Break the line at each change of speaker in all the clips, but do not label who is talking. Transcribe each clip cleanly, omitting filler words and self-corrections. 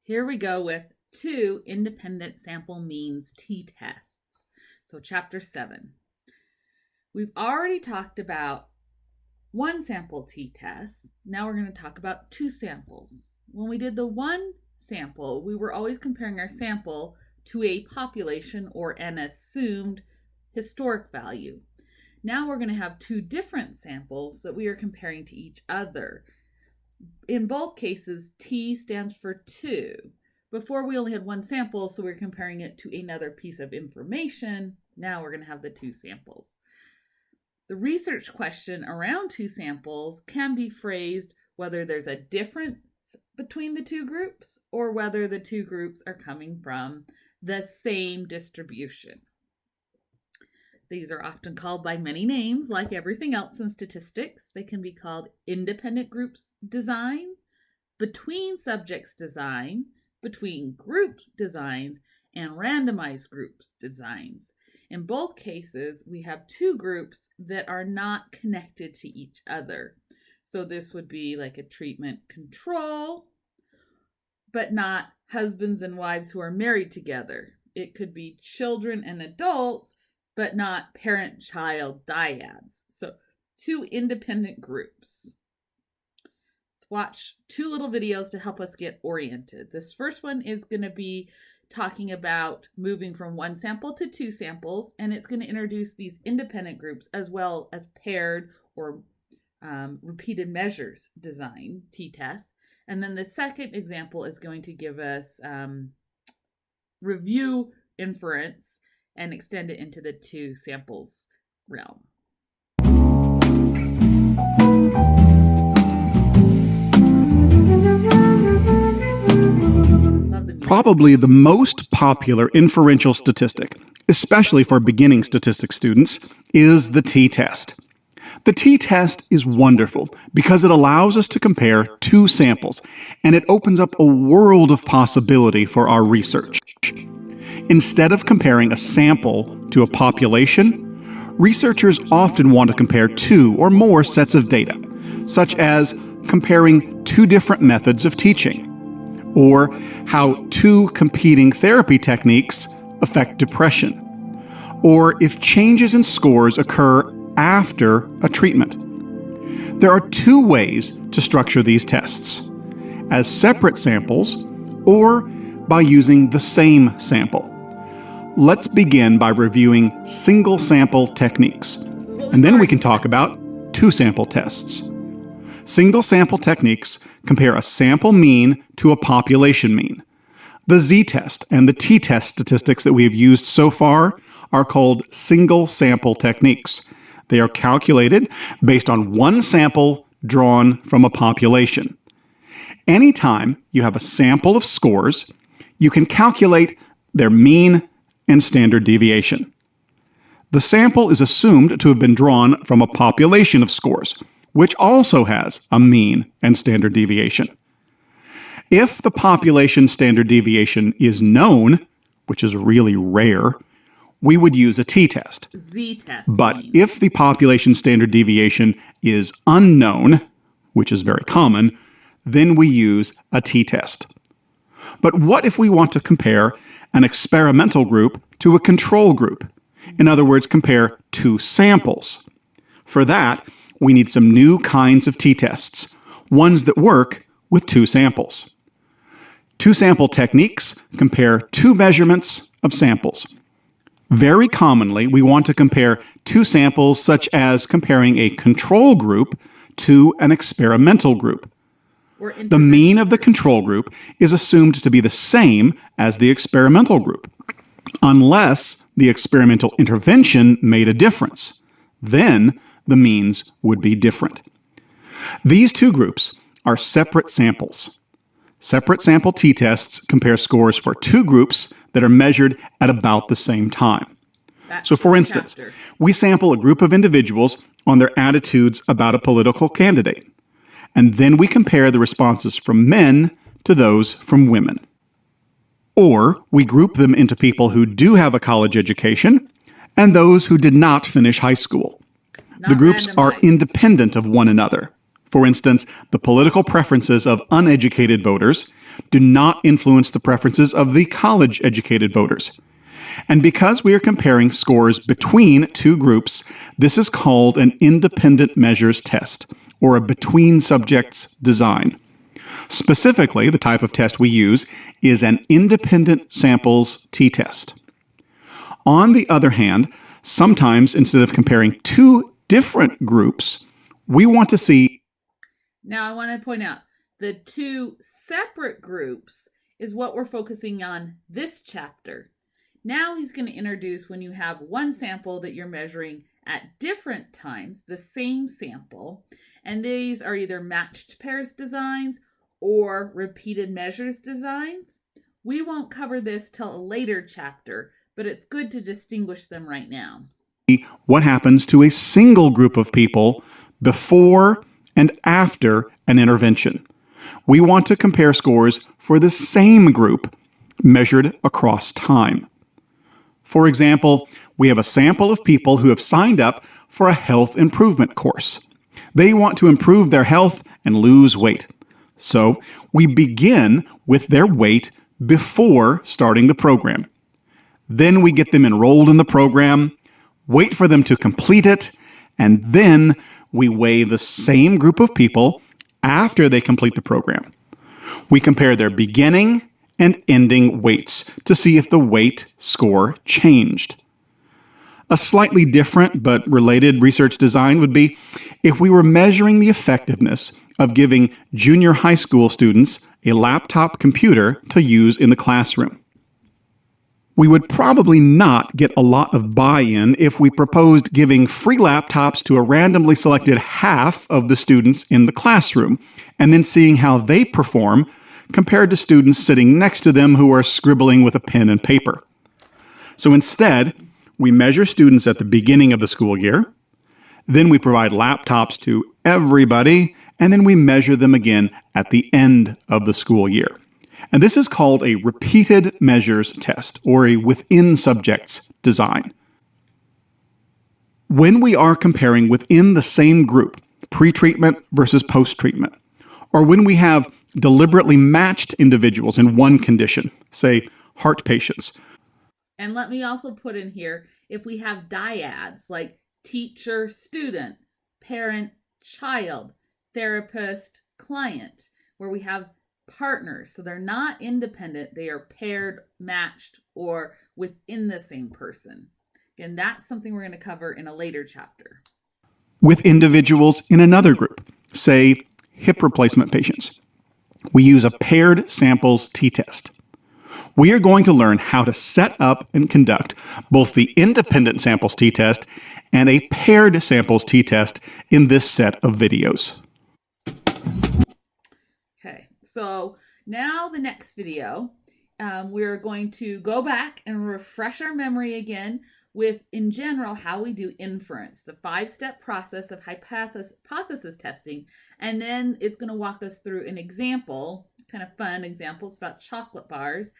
Here we go with 2 independent sample means t-tests. So chapter 7. We've already talked about 1 sample t-test. Now we're going to talk about 2 samples. When we did the 1 sample, we were always comparing our sample to a population or an assumed historic value. Now we're going to have 2 different samples that we are comparing to each other. In both cases, T stands for 2. Before we only had 1 sample, so we're comparing it to another piece of information. Now we're going to have the 2 samples. The research question around 2 samples can be phrased whether there's a difference between the 2 groups or whether the 2 groups are coming from the same distribution. These are often called by many names, like everything else in statistics. They can be called independent groups design, between subjects design, between group designs, and randomized groups designs. In both cases, we have 2 groups that are not connected to each other. So this would be like a treatment control, but not husbands and wives who are married together. It could be children and adults, but not parent-child dyads. So 2 independent groups. Let's watch 2 little videos to help us get oriented. This first one is going to be talking about moving from 1 sample to 2 samples, and it's going to introduce these independent groups as well as paired or repeated measures design, t-tests. And then the second example is going to give us review inference and extend it into the 2 samples realm.
Probably the most popular inferential statistic, especially for beginning statistics students, is the t-test. The t-test is wonderful because it allows us to compare 2 samples, and it opens up a world of possibility for our research. Instead of comparing a sample to a population, researchers often want to compare 2 or more sets of data, such as comparing 2 different methods of teaching, or how 2 competing therapy techniques affect depression, or if changes in scores occur after a treatment. There are 2 ways to structure these tests: as separate samples or by using the same sample. Let's begin by reviewing single sample techniques, and then we can talk about 2 sample tests. Single sample techniques compare a sample mean to a population mean. The z-test and the t-test statistics that we have used so far are called single sample techniques. They are calculated based on 1 sample drawn from a population. Anytime you have a sample of scores, you can calculate their mean and standard deviation. The sample is assumed to have been drawn from a population of scores, which also has a mean and standard deviation. If the population standard deviation is known, which is really rare, we would use a t-test.
Z-test.
But if the population standard deviation is unknown, which is very common, then we use a t-test. But what if we want to compare an experimental group to a control group? In other words, compare 2 samples. For that, we need some new kinds of t-tests, ones that work with 2 samples. 2 sample techniques compare 2 measurements of samples. Very commonly, we want to compare 2 samples, such as comparing a control group to an experimental group. The mean of the control group is assumed to be the same as the experimental group, unless the experimental intervention made a difference. Then the means would be different. These 2 groups are separate samples. Separate sample t-tests compare scores for 2 groups that are measured at about the same time. So for instance, we sample a group of individuals on their attitudes about a political candidate, and then we compare the responses from men to those from women. Or we group them into people who do have a college education and those who did not finish high school. The groups are independent of one another. For instance, the political preferences of uneducated voters do not influence the preferences of the college-educated voters. And because we are comparing scores between two groups, this is called an independent measures test, or a between subjects design. Specifically, the type of test we use is an independent samples t-test. On the other hand, sometimes instead of comparing two different groups, we want to see...
Now I want to point out, the two separate groups is what we're focusing on this chapter. Now he's going to introduce when you have one sample that you're measuring at different times, the same sample, and these are either matched pairs designs or repeated measures designs. We won't cover this till a later chapter, but it's good to distinguish them right now.
What happens to a single group of people before and after an intervention. We want to compare scores for the same group measured across time. For example, we have a sample of people who have signed up for a health improvement course. They want to improve their health and lose weight. So we begin with their weight before starting the program. Then we get them enrolled in the program, wait for them to complete it, and then we weigh the same group of people after they complete the program. We compare their beginning and ending weights to see if the weight score changed. A slightly different but related research design would be if we were measuring the effectiveness of giving junior high school students a laptop computer to use in the classroom. We would probably not get a lot of buy-in if we proposed giving free laptops to a randomly selected half of the students in the classroom, and then seeing how they perform compared to students sitting next to them who are scribbling with a pen and paper. So instead, we measure students at the beginning of the school year, then we provide laptops to everybody, and then we measure them again at the end of the school year. And this is called a repeated measures test, or a within subjects design. When we are comparing within the same group, pre-treatment versus post-treatment, or when we have deliberately matched individuals in one condition, say heart patients.
And let me also put in here, if we have dyads like teacher, student, parent, child, therapist, client, where we have partners. So they're not independent, they are paired, matched, or within the same person. Again, that's something we're going to cover in a later chapter.
With individuals in another group, say hip replacement patients, we use a paired samples t-test. We are going to learn how to set up and conduct both the independent samples t-test and a paired samples t-test in this set of videos.
Okay, so now the next video, we're going to go back and refresh our memory again with, in general, how we do inference, the 5-step process of hypothesis testing, and then it's going to walk us through an example, kind of fun examples about chocolate bars,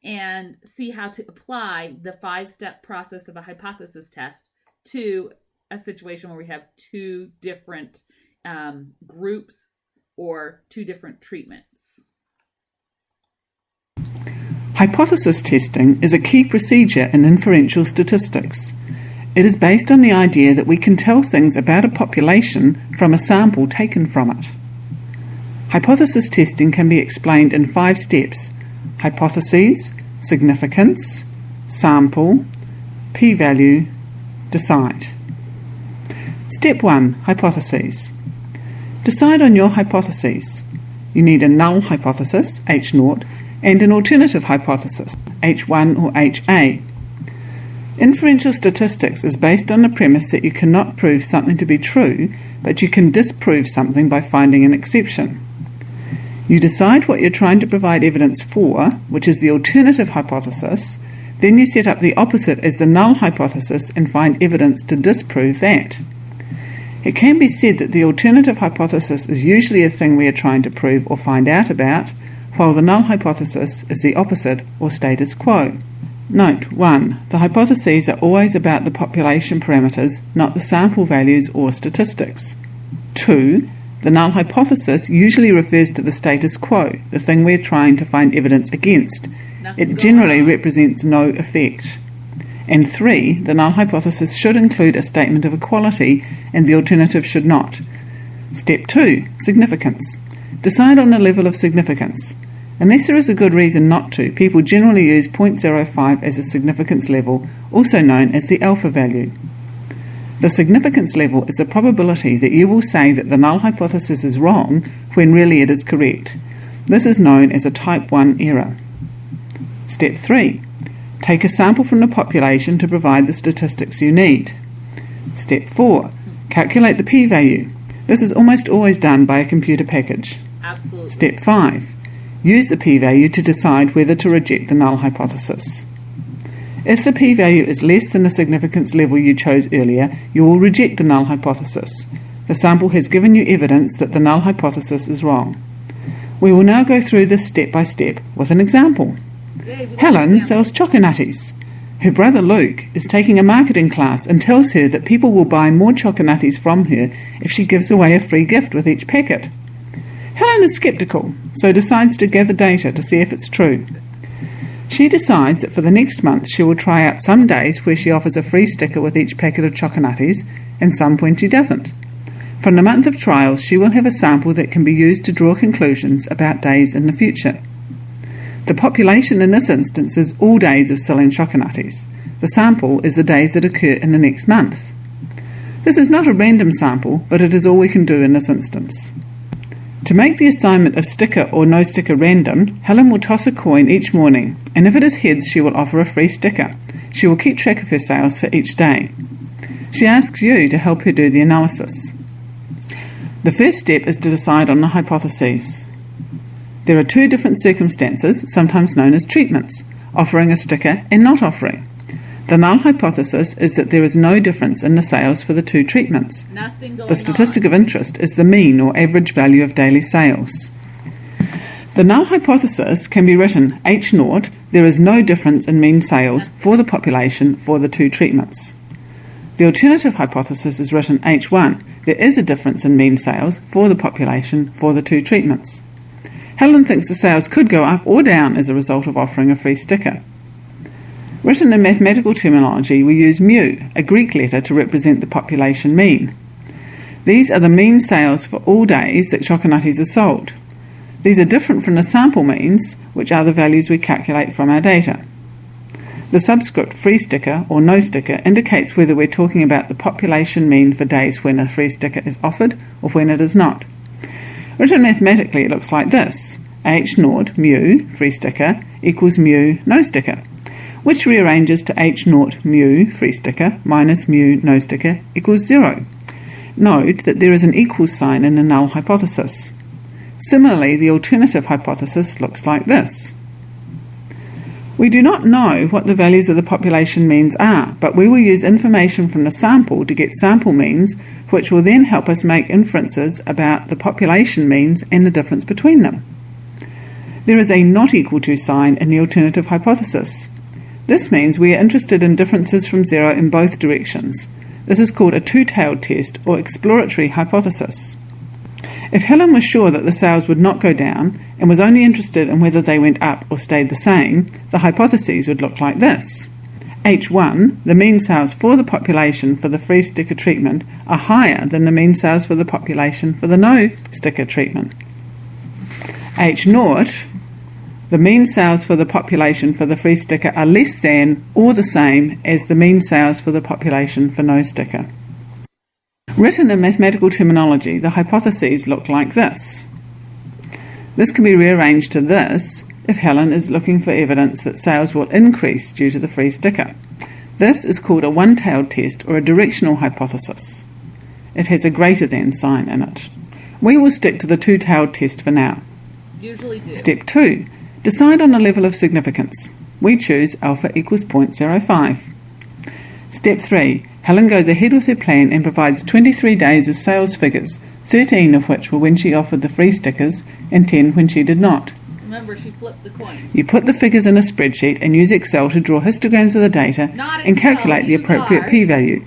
and see how to apply the 5-step process of a hypothesis test to a situation where we have two different groups or two different treatments.
Hypothesis testing is a key procedure in inferential statistics. It is based on the idea that we can tell things about a population from a sample taken from it. Hypothesis testing can be explained in 5 steps: hypotheses, significance, sample, p-value, decide. Step 1. Hypotheses. Decide on your hypotheses. You need a null hypothesis, H0, and an alternative hypothesis, H1 or HA. Inferential statistics is based on the premise that you cannot prove something to be true, but you can disprove something by finding an exception. You decide what you're trying to provide evidence for, which is the alternative hypothesis, then you set up the opposite as the null hypothesis and find evidence to disprove that. It can be said that the alternative hypothesis is usually a thing we are trying to prove or find out about, while the null hypothesis is the opposite or status quo. Note 1. The hypotheses are always about the population parameters, not the sample values or statistics. 2. The null hypothesis usually refers to the status quo, the thing we're trying to find evidence against. It generally represents no effect. And 3, the null hypothesis should include a statement of equality and the alternative should not. Step 2, significance. Decide on a level of significance. Unless there is a good reason not to, people generally use 0.05 as a significance level, also known as the alpha value. The significance level is a probability that you will say that the null hypothesis is wrong when really it is correct. This is known as a type 1 error. Step 3. Take a sample from the population to provide the statistics you need. Step 4. Calculate the p-value. This is almost always done by a computer package.
Absolutely.
Step 5. Use the p-value to decide whether to reject the null hypothesis. If the p-value is less than the significance level you chose earlier, you will reject the null hypothesis. The sample has given you evidence that the null hypothesis is wrong. We will now go through this step by step with an example. Helen sells Choconutties. Her brother Luke is taking a marketing class and tells her that people will buy more Choconutties from her if she gives away a free gift with each packet. Helen is sceptical, so decides to gather data to see if it's true. She decides that for the next month she will try out some days where she offers a free sticker with each packet of Choconutties and some when she doesn't. From the month of trials, she will have a sample that can be used to draw conclusions about days in the future. The population in this instance is all days of selling Choconutties. The sample is the days that occur in the next month. This is not a random sample, but it is all we can do in this instance. To make the assignment of sticker or no sticker random, Helen will toss a coin each morning, and if it is heads, she will offer a free sticker. She will keep track of her sales for each day. She asks you to help her do the analysis. The first step is to decide on the hypotheses. There are 2 different circumstances, sometimes known as treatments, offering a sticker and not offering. The null hypothesis is that there is no difference in the sales for the 2 treatments. The statistic of interest is the mean or average value of daily sales. The null hypothesis can be written H0, there is no difference in mean sales for the population for the 2 treatments. The alternative hypothesis is written H1, there is a difference in mean sales for the population for the 2 treatments. Helen thinks the sales could go up or down as a result of offering a free sticker. Written in mathematical terminology, we use mu, a Greek letter to represent the population mean. These are the mean sales for all days that Choconutties are sold. These are different from the sample means, which are the values we calculate from our data. The subscript free sticker or no sticker indicates whether we're talking about the population mean for days when a free sticker is offered or when it is not. Written mathematically, it looks like this. H0, mu, free sticker, equals mu, no sticker, which rearranges to H0 mu, free sticker, minus mu, no sticker, equals 0. Note that there is an equals sign in the null hypothesis. Similarly, the alternative hypothesis looks like this. We do not know what the values of the population means are, but we will use information from the sample to get sample means, which will then help us make inferences about the population means and the difference between them. There is a not equal to sign in the alternative hypothesis. This means we are interested in differences from 0 in both directions. This is called a two-tailed test or exploratory hypothesis. If Helen was sure that the sales would not go down and was only interested in whether they went up or stayed the same, the hypotheses would look like this. H1, the mean sales for the population for the free sticker treatment, are higher than the mean sales for the population for the no sticker treatment. H0, the mean sales for the population for the free sticker are less than or the same as the mean sales for the population for no sticker. Written in mathematical terminology, the hypotheses look like this. This can be rearranged to this if Helen is looking for evidence that sales will increase due to the free sticker. This is called a one-tailed test or a directional hypothesis. It has a greater than sign in it. We will stick to the two-tailed test for now.
Usually do.
Step 2. Decide on a level of significance. We choose alpha equals 0.05. Step 3. Helen goes ahead with her plan and provides 23 days of sales figures, 13 of which were when she offered the free stickers and 10 when she did not.
Remember, she flipped the coin.
You put the figures in a spreadsheet and use Excel to draw histograms of the data and calculate the appropriate p-value.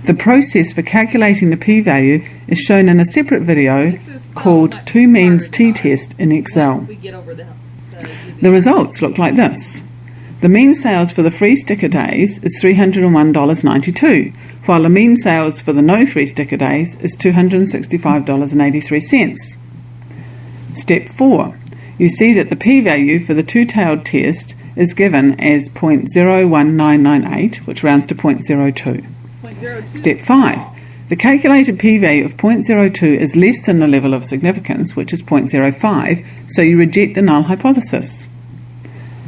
The process for calculating the p-value is shown in a separate video
This is so
called
much
Two Means
harder than
t-test in Excel.
Once we get over the
The results look like this. The mean sales for the free sticker days is $301.92, while the mean sales for the no free sticker days is $265.83. Step 4. You see that the p-value for the two-tailed test is given as 0.01998, which rounds to 0.02.
0.02.
Step 5. The calculated p-value of 0.02 is less than the level of significance, which is 0.05, so you reject the null hypothesis.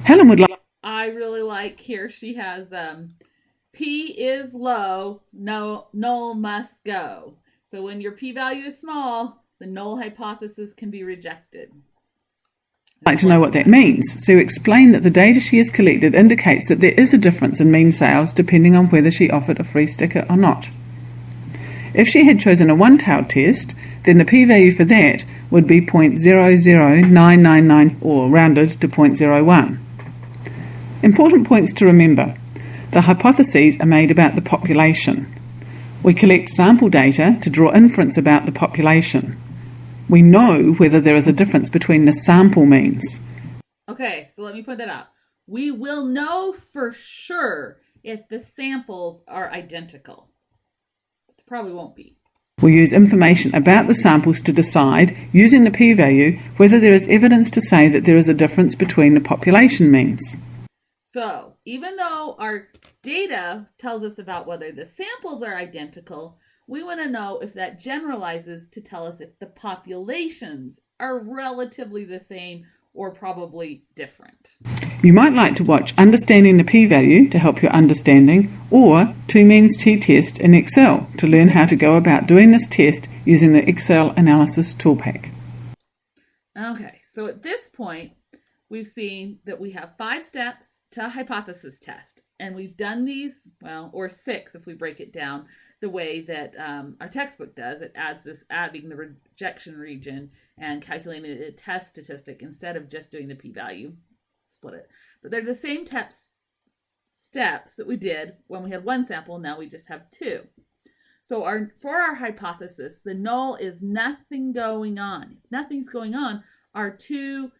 Helen would like...
I really like here she has P is low, no null must go. So when your p-value is small, the null hypothesis can be rejected.
like to know what that means, so explain that the data she has collected indicates that there is a difference in mean sales depending on whether she offered a free sticker or not. If she had chosen a one-tailed test, then the p-value for that would be 0.00999 or rounded to 0.01. Important points to remember. The hypotheses are made about the population. We collect sample data to draw inference about the population. We know whether there is a difference between the sample means.
Okay, so let me point that out. We will know for sure if the samples are identical. It probably won't be.
We use information about the samples to decide, using the p-value, whether there is evidence to say that there is a difference between the population means.
So, even though our data tells us about whether the samples are identical, we want to know if that generalizes to tell us if the populations are relatively the same or probably different.
You might like to watch Understanding the p-value to help your understanding, or Two Means t-test in Excel to learn how to go about doing this test using the Excel Analysis Toolpack.
Okay, so at this point, we've seen that we have 5 steps to a hypothesis test. And we've done these, well, or 6 if we break it down the way that our textbook does. It adds this adding the rejection region and calculating a test statistic instead of just doing the p-value. Split it. But they're the same steps that we did when we had one sample. Now we just have 2. So for our hypothesis, the null is nothing going on. If nothing's going on, our 2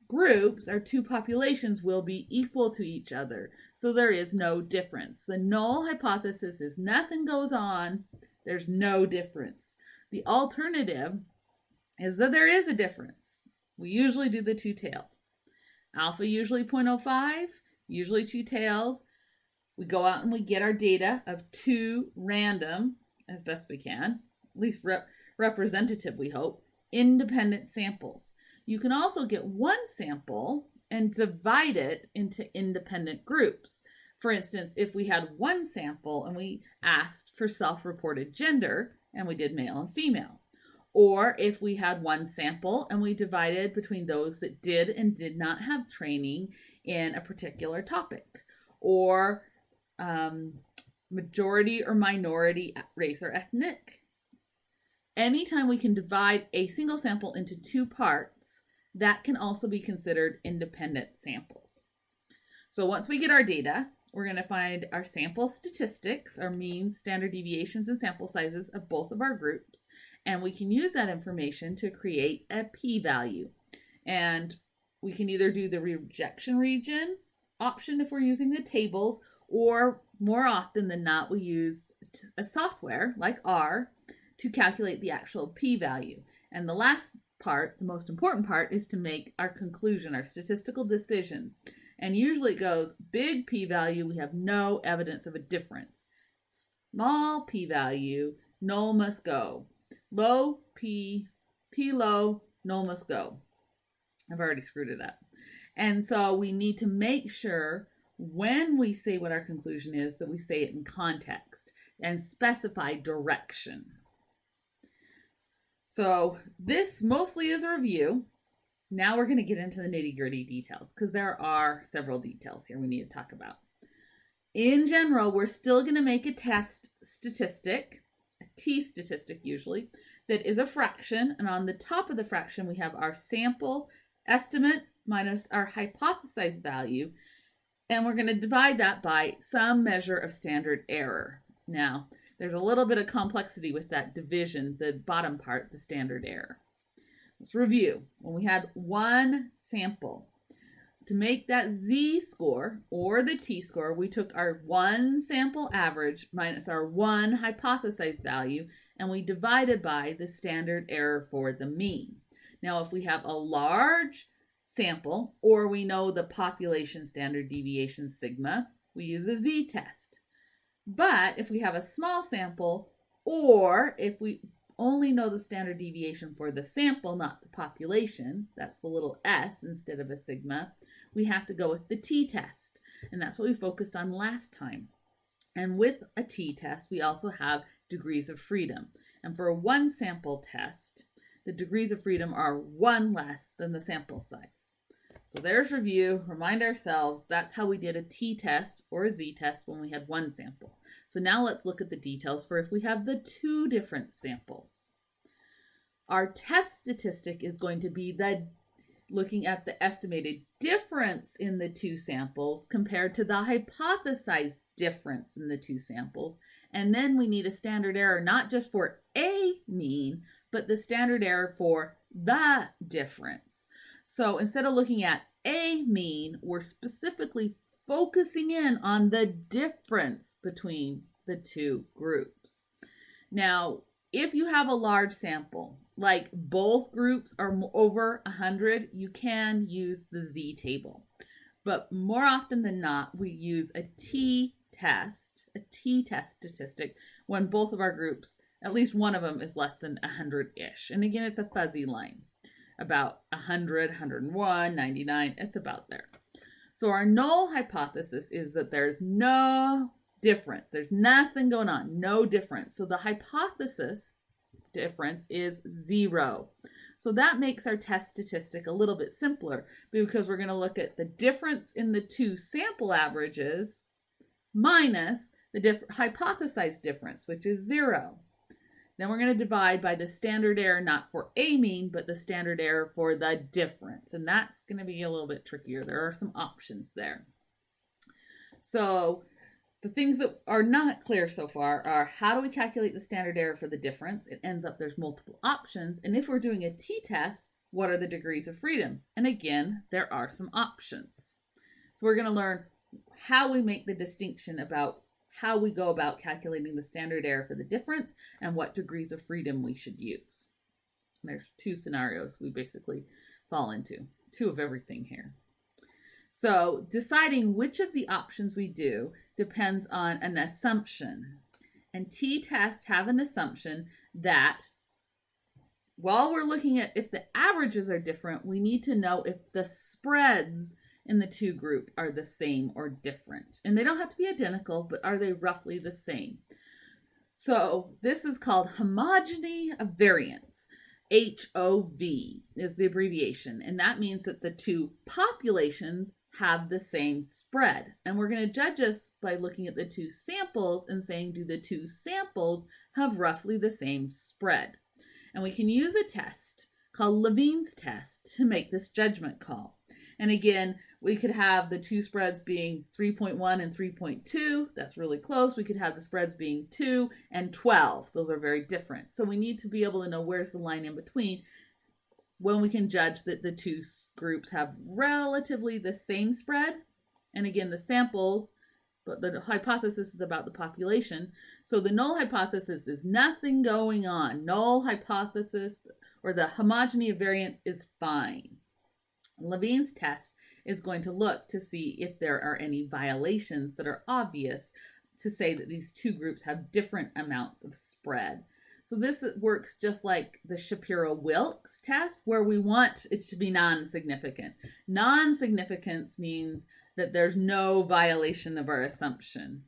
groups, our 2 populations, will be equal to each other. So there is no difference. The null hypothesis is nothing goes on, there's no difference. The alternative is that there is a difference. We usually do the two-tailed. Alpha usually 0.05, usually 2 tails. We go out and we get our data of 2 random, as best we can, at least representative, we hope, independent samples. You can also get one sample and divide it into independent groups. For instance, if we had one sample and we asked for self-reported gender and we did male and female, or if we had one sample and we divided between those that did and did not have training in a particular topic, or majority or minority race or ethnic. Anytime we can divide a single sample into 2 parts, that can also be considered independent samples. So once we get our data, we're going to find our sample statistics, our means, standard deviations, and sample sizes of both of our groups, and we can use that information to create a p-value. And we can either do the rejection region option if we're using the tables, or more often than not, we use a software like R to calculate the actual p-value. And the last part, the most important part, is to make our conclusion, our statistical decision. And usually it goes big p-value, we have no evidence of a difference. Small p-value, null must go. Low p low, null must go. I've already screwed it up. And so we need to make sure when we say what our conclusion is that we say it in context and specify direction. So this mostly is a review. Now we're going to get into the nitty-gritty details because there are several details here we need to talk about. In general, we're still going to make a test statistic, a t-statistic usually, that is a fraction. And on the top of the fraction, we have our sample estimate minus our hypothesized value. And we're going to divide that by some measure of standard error. Now, There's a little bit of complexity with that division, the bottom part, the standard error. Let's review. When we had one sample, to make that z-score or the t-score, we took our one sample average minus our one hypothesized value, and we divided by the standard error for the mean. Now, if we have a large sample, or we know the population standard deviation sigma, we use a z-test. But if we have a small sample, or if we only know the standard deviation for the sample, not the population, that's the little s instead of a sigma, we have to go with the t-test. And that's what we focused on last time. And with a t-test, we also have degrees of freedom. And for a one sample test, the degrees of freedom are one less than the sample size. So there's review. Remind ourselves that's how we did a t-test or a z-test when we had one sample. So now let's look at the details for if we have the two different samples. Our test statistic is going to be looking at the estimated difference in the two samples compared to the hypothesized difference in the two samples. And then we need a standard error, not just for a mean, but the standard error for the difference. So instead of looking at a mean, we're specifically focusing in on the difference between the two groups. Now, if you have a large sample, like both groups are over 100, you can use the z-table. But more often than not, we use a t-test statistic when both of our groups, at least one of them, is less than 100-ish. And again, it's a fuzzy line. About 100, 101, 99, it's about there. So our null hypothesis is that there's no difference. There's nothing going on, no difference. So the hypothesis difference is 0. So that makes our test statistic a little bit simpler because we're going to look at the difference in the two sample averages minus the hypothesized difference, which is 0. Then we're going to divide by the standard error, not for a mean, but the standard error for the difference. And that's going to be a little bit trickier. There are some options there. So the things that are not clear so far are how do we calculate the standard error for the difference? It ends up there's multiple options. And if we're doing a t-test, what are the degrees of freedom? And again, there are some options. So we're going to learn how we make the distinction about how we go about calculating the standard error for the difference and what degrees of freedom we should use. There's two scenarios we basically fall into, two of everything here. So deciding which of the options we do depends on an assumption. And t-tests have an assumption that while we're looking at if the averages are different, we need to know if the spreads in the two groups are the same or different. And they don't have to be identical, but are they roughly the same? So this is called Homogeneity of Variance. HOV is the abbreviation. And that means that the two populations have the same spread. And we're going to judge this by looking at the two samples and saying, do the two samples have roughly the same spread? And we can use a test called Levene's test to make this judgment call. And again, we could have the two spreads being 3.1 and 3.2. That's really close. We could have the spreads being 2 and 12. Those are very different. So we need to be able to know where's the line in between when we can judge that the two groups have relatively the same spread. And again, the samples, but the hypothesis is about the population. So the null hypothesis is nothing going on. Null hypothesis or the homogeneity of variance is fine. Levene's test is going to look to see if there are any violations that are obvious to say that these two groups have different amounts of spread. So this works just like the Shapiro-Wilks test, where we want it to be non-significant. Non-significance means that there's no violation of our assumption.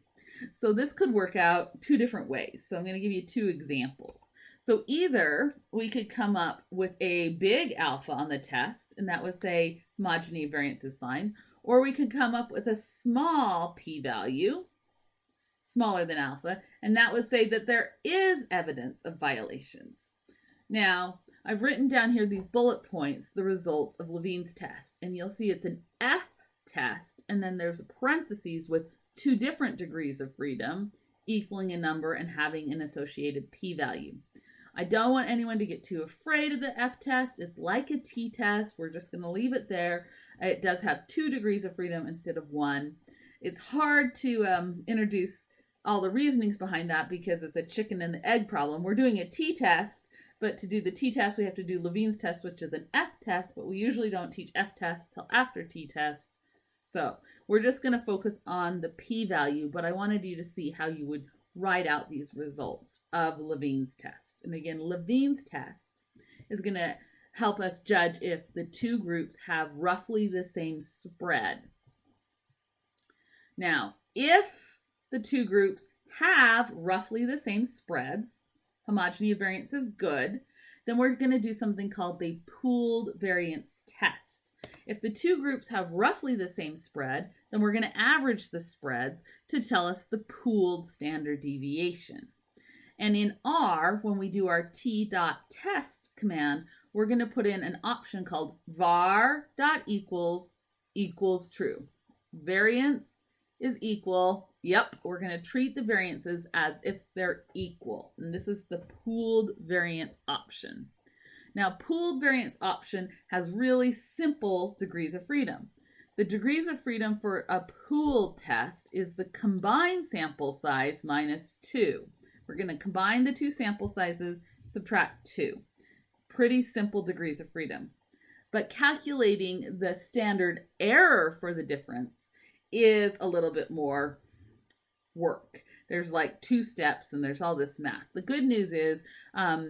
So this could work out two different ways. So I'm going to give you two examples. So either we could come up with a big alpha on the test, and that would say homogeneity of variance is fine, or we could come up with a small p-value, smaller than alpha, and that would say that there is evidence of violations. Now, I've written down here these bullet points, the results of Levene's test, and you'll see it's an F test, and then there's a parentheses with two different degrees of freedom, equaling a number and having an associated p-value. I don't want anyone to get too afraid of the f-test. It's like a t-test. We're just going to leave it there. It does have 2 degrees of freedom instead of 1. It's hard to introduce all the reasonings behind that because it's a chicken and the egg problem. We're doing a t-test, but to do the t-test, we have to do Levene's test, which is an f-test, but we usually don't teach f-test till after t-test. So we're just going to focus on the p-value, but I wanted you to see how you would write out these results of Levene's test. And again, Levene's test is going to help us judge if the 2 groups have roughly the same spread. Now, if the 2 groups have roughly the same spreads, homogeneity of variance is good, then we're going to do something called the pooled variance test. If the 2 groups have roughly the same spread, then we're going to average the spreads to tell us the pooled standard deviation. And in R, when we do our t.test command, we're going to put in an option called var.equals equals true. Variance is equal. Yep, we're going to treat the variances as if they're equal. And this is the pooled variance option. Now, pooled variance option has really simple degrees of freedom. The degrees of freedom for a pooled test is the combined sample size minus 2. We're going to combine the 2 sample sizes, subtract 2. Pretty simple degrees of freedom. But calculating the standard error for the difference is a little bit more work. There's like 2 steps and there's all this math. The good news is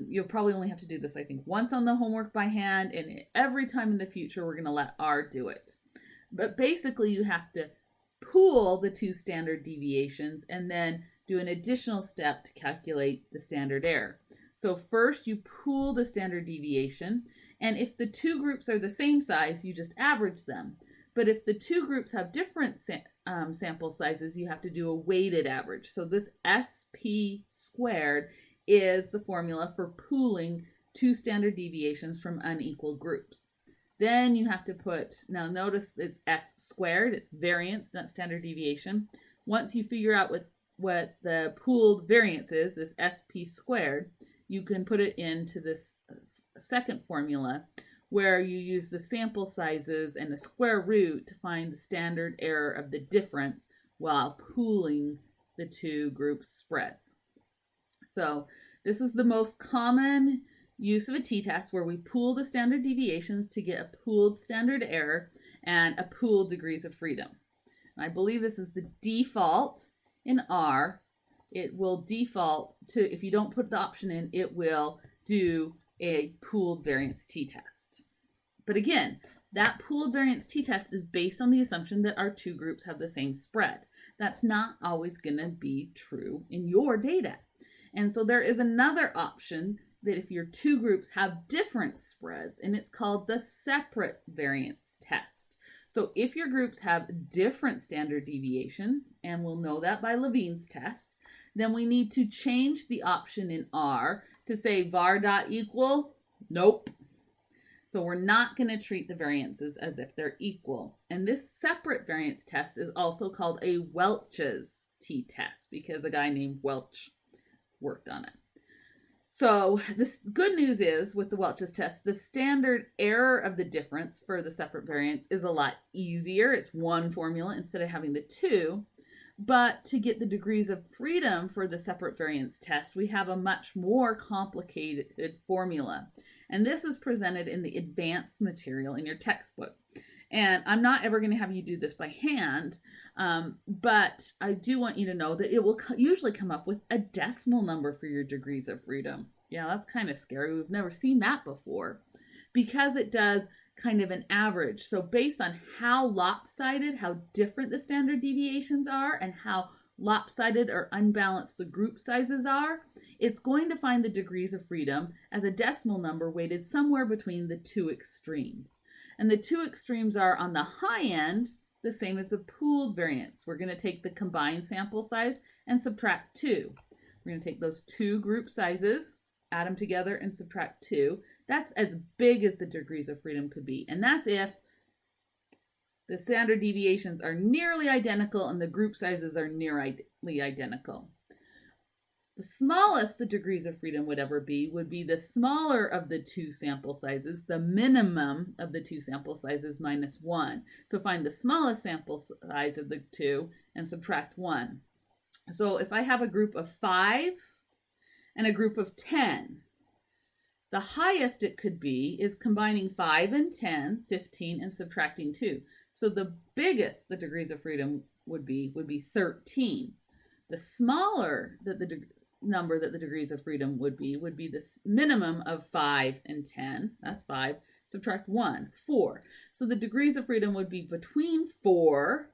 you'll probably only have to do this, I think, once on the homework by hand, and every time in the future we're going to let R do it. But basically you have to pool the 2 standard deviations and then do an additional step to calculate the standard error. So first you pool the standard deviation, and if the 2 groups are the same size, you just average them. But if the 2 groups have different sample sizes, you have to do a weighted average. So this SP squared is the formula for pooling 2 standard deviations from unequal groups. Then you have to put, now notice it's S squared, it's variance, not standard deviation. Once you figure out what the pooled variance is, this SP squared, you can put it into this second formula where you use the sample sizes and the square root to find the standard error of the difference while pooling the 2 groups' spreads. So this is the most common use of a t-test, where we pool the standard deviations to get a pooled standard error and a pooled degrees of freedom. And I believe this is the default in R. It will default to, if you don't put the option in, it will do a pooled variance t-test. But again, that pooled variance t-test is based on the assumption that our 2 groups have the same spread. That's not always going to be true in your data. And so there is another option that if your 2 groups have different spreads, and it's called the separate variance test. So if your groups have different standard deviation, and we'll know that by Levene's test, then we need to change the option in R to say var.equal. Nope. So we're not going to treat the variances as if they're equal. And this separate variance test is also called a Welch's t-test because a guy named Welch worked on it. So the good news is with the Welch's test, the standard error of the difference for the separate variance is a lot easier. It's 1 formula instead of having the 2. But to get the degrees of freedom for the separate variance test, we have a much more complicated formula. And this is presented in the advanced material in your textbook. And I'm not ever going to have you do this by hand, but I do want you to know that it will usually come up with a decimal number for your degrees of freedom. Yeah, that's kind of scary. We've never seen that before because it does kind of an average. So based on how lopsided, how different the standard deviations are, and how lopsided or unbalanced the group sizes are, it's going to find the degrees of freedom as a decimal number weighted somewhere between the 2 extremes. And the 2 extremes are on the high end, the same as a pooled variance. We're going to take the combined sample size and subtract 2. We're going to take those 2 group sizes, add them together, and subtract 2. That's as big as the degrees of freedom could be. And that's if the standard deviations are nearly identical and the group sizes are nearly identical. The smallest the degrees of freedom would ever be would be the smaller of the two sample sizes, the minimum of the two sample sizes minus 1. So find the smallest sample size of the two and subtract 1. So if I have a group of 5 and a group of 10, the highest it could be is combining 5 and 10, 15, and subtracting 2. So the biggest the degrees of freedom would be 13. The smaller that the number that the degrees of freedom would be the minimum of 5 and 10. That's 5. Subtract 1, 4. So the degrees of freedom would be between 4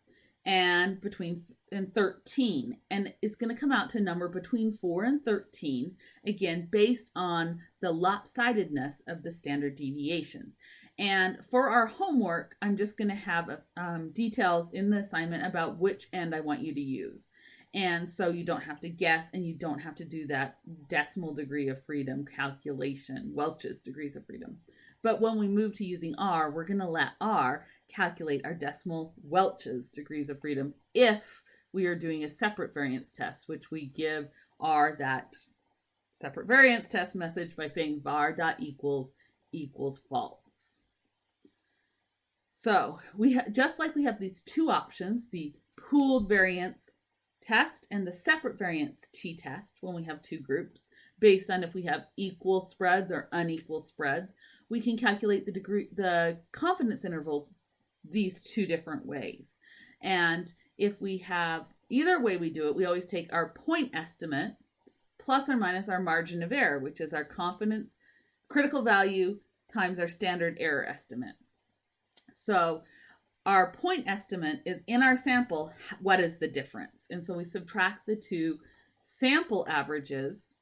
and 13. And it's going to come out to a number between 4 and 13, again, based on the lopsidedness of the standard deviations. And for our homework, I'm just going to have details in the assignment about which end I want you to use. And so you don't have to guess and you don't have to do that decimal degree of freedom calculation, Welch's degrees of freedom. But when we move to using R, we're going to let R calculate our decimal Welch's degrees of freedom if we are doing a separate variance test, which we give R that separate variance test message by saying var.equals equals false. So just like we have these two options, the pooled variance test and the separate variance t-test when we have two groups, based on if we have equal spreads or unequal spreads, we can calculate the confidence intervals these two different ways. And if we have either way we do it, we always take our point estimate plus or minus our margin of error, which is our confidence critical value times our standard error estimate. So our point estimate is in our sample, what is the difference? And so we subtract the two sample averages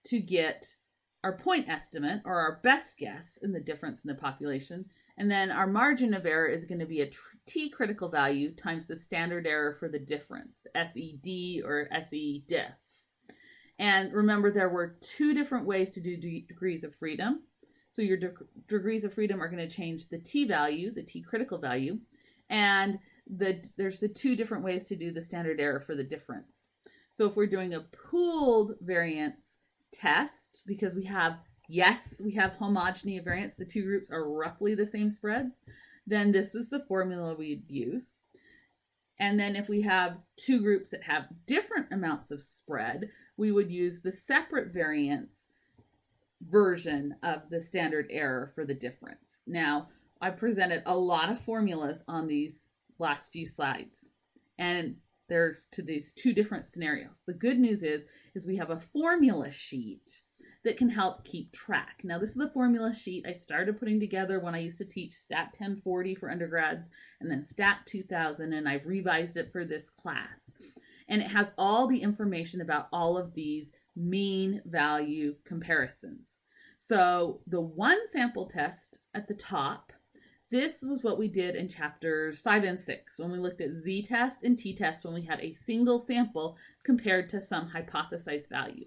to get our point estimate, or our best guess in the difference in the population. And then our margin of error is going to be a t critical value times the standard error for the difference, SED or SEDIF. And remember, there were two different ways to do degrees of freedom. So your degrees of freedom are going to change the t value, the t critical value, and there's the two different ways to do the standard error for the difference. So if we're doing a pooled variance test, because we have homogeneity of variance, the two groups are roughly the same spreads, then this is the formula we'd use. And then if we have two groups that have different amounts of spread, we would use the separate variance version of the standard error for the difference. Now, I presented a lot of formulas on these last few slides, and they're to these two different scenarios. The good news is we have a formula sheet that can help keep track. Now, this is a formula sheet I started putting together when I used to teach Stat 1040 for undergrads and then Stat 2000, and I've revised it for this class. And it has all the information about all of these mean value comparisons. So the one sample test at the top, this was what we did in chapters 5 and 6 when we looked at z-test and t-test when we had a single sample compared to some hypothesized value.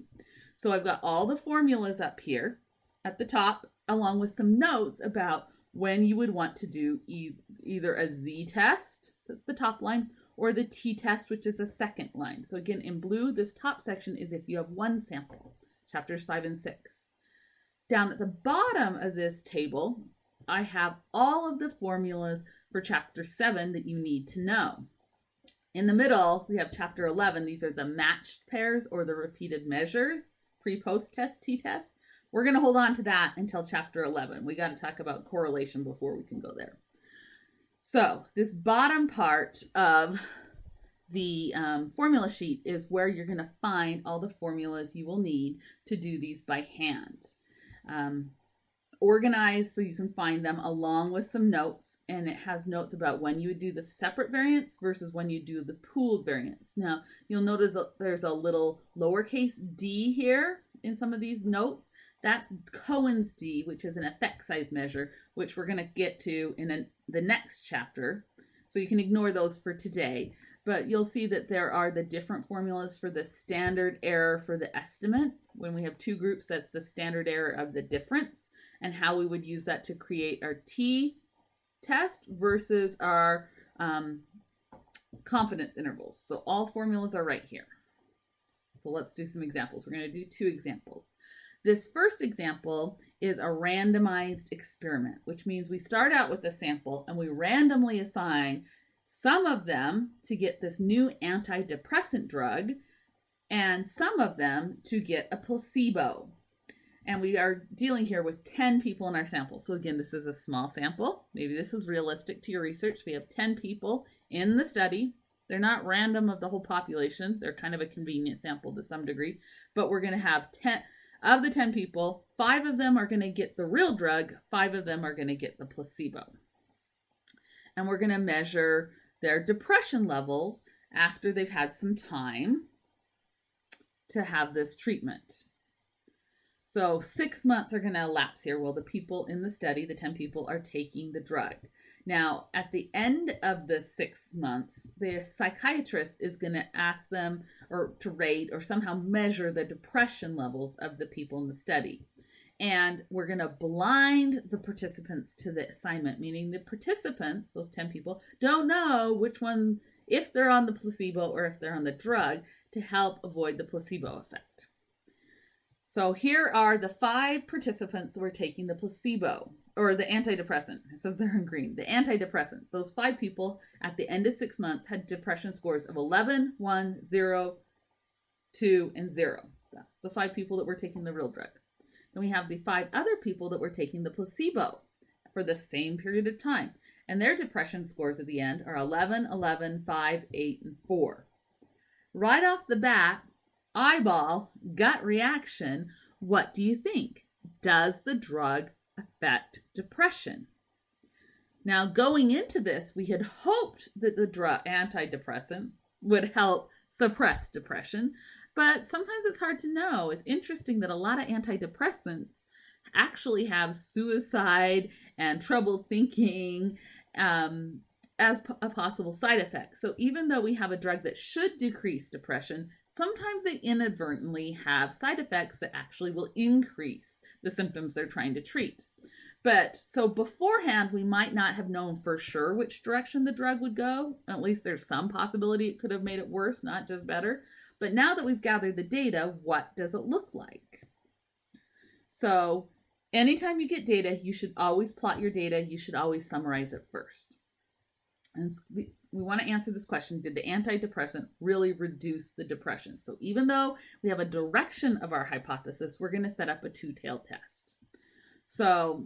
So I've got all the formulas up here at the top, along with some notes about when you would want to do either a z-test, that's the top line, or the t-test, which is a second line. So again, in blue, this top section is if you have one sample, chapters 5 and 6. Down at the bottom of this table, I have all of the formulas for chapter 7 that you need to know. In the middle, we have chapter 11. These are the matched pairs or the repeated measures, pre-post test, t-test. We're going to hold on to that until chapter 11. We got to talk about correlation before we can go there. So this bottom part of the formula sheet is where you're going to find all the formulas you will need to do these by hand. Organized so you can find them along with some notes, and it has notes about when you would do the separate variance versus when you do the pooled variance. Now, you'll notice that there's a little lowercase d here in some of these notes. That's Cohen's d, which is an effect size measure, which we're going to get to in the next chapter. So you can ignore those for today. But you'll see that there are the different formulas for the standard error for the estimate. When we have two groups, that's the standard error of the difference, and how we would use that to create our t-test versus our confidence intervals. So all formulas are right here. So let's do some examples. We're going to do 2 examples. This first example is a randomized experiment, which means we start out with a sample and we randomly assign some of them to get this new antidepressant drug and some of them to get a placebo. And we are dealing here with 10 people in our sample. So again, this is a small sample. Maybe this is realistic to your research. We have 10 people in the study. They're not random of the whole population. They're kind of a convenient sample to some degree. But we're going to have 10 of the 10 people. 5 of them are going to get the real drug. 5 of them are going to get the placebo. And we're going to measure their depression levels after they've had some time to have this treatment. So 6 months are going to elapse here while the people in the study, the 10 people, are taking the drug. Now, at the end of the 6 months, the psychiatrist is going to ask them or to rate or somehow measure the depression levels of the people in the study. And we're going to blind the participants to the assignment, meaning the participants, those 10 people, don't know which one, if they're on the placebo or if they're on the drug, to help avoid the placebo effect. So here are the 5 participants that were taking the placebo, or the antidepressant. It says they're in green. The antidepressant. Those 5 people at the end of 6 months had depression scores of 11, 1, 0, 2, and 0. That's the 5 people that were taking the real drug. Then we have the 5 other people that were taking the placebo for the same period of time. And their depression scores at the end are 11, 11, 5, 8, and 4. Right off the bat, eyeball, gut reaction, what do you think? Does the drug affect depression? Now, going into this, we had hoped that the drug antidepressant would help suppress depression, but sometimes it's hard to know. It's interesting that a lot of antidepressants actually have suicide and trouble thinking as a possible side effect. So even though we have a drug that should decrease depression, sometimes they inadvertently have side effects that actually will increase the symptoms they're trying to treat. But so beforehand, we might not have known for sure which direction the drug would go. At least there's some possibility it could have made it worse, not just better. But now that we've gathered the data, what does it look like? So anytime you get data, you should always plot your data. You should always summarize it first. And we want to answer this question, did the antidepressant really reduce the depression? So even though we have a direction of our hypothesis, we're going to set up a two-tailed test. So